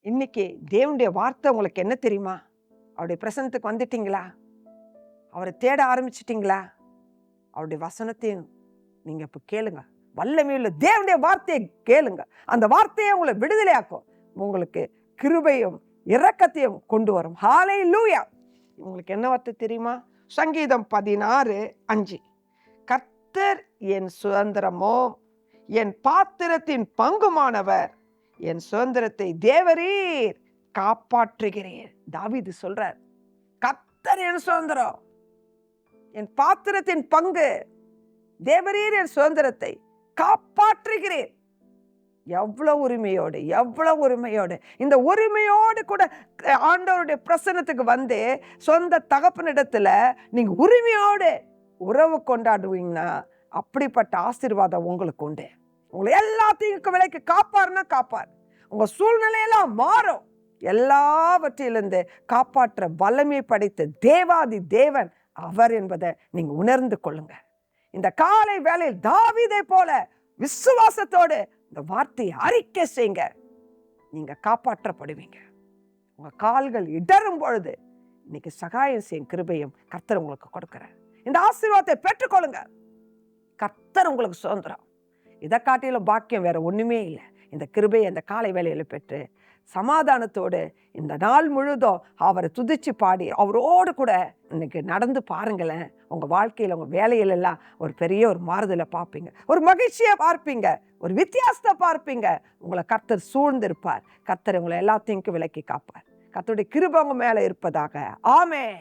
இன்னைக்கு தேவனுடைய வார்த்தை உங்களுக்கு என்ன தெரியுமா? அவருடைய பிரசன்னத்துக்கு வந்துட்டீங்களா? அவரை தேட ஆரம்பிச்சிட்டீங்களா? அவருடைய வசனத்தையும் நீங்க இப்ப கேளுங்க. வல்லமையுள்ள தேவனுடைய வார்த்தையை கேளுங்க. அந்த வார்த்தையை உங்களை விடுதலையாக்கும். உங்களுக்கு கிருபையும் இரக்கத்தையும் கொண்டு வரும். ஹல்லேலூயா. உங்களுக்கு என்ன வார்த்தை தெரியுமா? சங்கீதம் 16:5. கர்த்தர் என் சுதந்திரமோ என் பாத்திரத்தின் பங்குமானவர், என் சுதந்திரத்தை தேவரீர் காப்பாற்றுகிறீர். தாவீது சொல்றார், கர்த்தர் என் சுதந்திரம், என் பாத்திரத்தின் பங்கு, தேவரீர் என் சுதந்திரத்தை காப்பாற்றுகிறீர். எவ்வளவு உரிமையோடு, எவ்வளவு உரிமையோடு, இந்த உரிமையோடு கூட ஆண்டவருடைய பிரசன்னத்துக்கு வந்து சொந்த தகப்பனிடத்துல நீங்க உரிமையோடு உறவு கொண்டாடுவீங்கன்னா அப்படிப்பட்ட ஆசீர்வாதம் உங்களுக்கு உண்டு. உங்களை எல்லாத்தையும் விலைக்கு காப்பாருன்னா காப்பார். உங்க சூழ்நிலையெல்லாம் மாறும். எல்லாவற்றிலிருந்து காப்பாற்ற வல்லமை படைத்த தேவாதி தேவன் அவர் என்பதை நீங்க உணர்ந்து கொள்ளுங்க. இந்த காலை வேளையில் தாவீதை போல விசுவாசத்தோடு இந்த வார்த்தையை அறிக்கை செய்யுங்க. நீங்க காப்பாற்றப்படுவீங்க. உங்க கால்கள் இடரும் பொழுது இன்னைக்கு சகாயம் செய்யும் கிருபையும் கர்த்தர் உங்களுக்கு கொடுக்கிறார். இந்த ஆசீர்வாதத்தை பெற்றுக்கொள்ளுங்க. கர்த்தர் உங்களுக்கு சுதந்திரம். இதை காட்டிலும் பாக்கியம் வேற ஒண்ணுமே இல்லை. இந்த கிருபையை இந்த காலை வேளையில பெற்று சமாதானத்தோடு இந்த நாள் முழுதும் அவரை துதிச்சு பாடி அவரோடு கூட இன்னைக்கு நடந்து பாருங்களேன். உங்க வாழ்க்கையில உங்க வேலையிலெல்லாம் ஒரு பெரிய ஒரு மாறுதலை பார்ப்பீங்க, ஒரு மகிழ்ச்சியை பார்ப்பீங்க, ஒரு வித்தியாசத்தை பார்ப்பீங்க. உங்களை கர்த்தர் சூழ்ந்திருப்பார். கர்த்தர் உங்களை எல்லாத்தையும் விலக்கி காப்பார். கர்த்தருடைய கிருபை உங்க மேல இருப்பதாக. ஆமென்.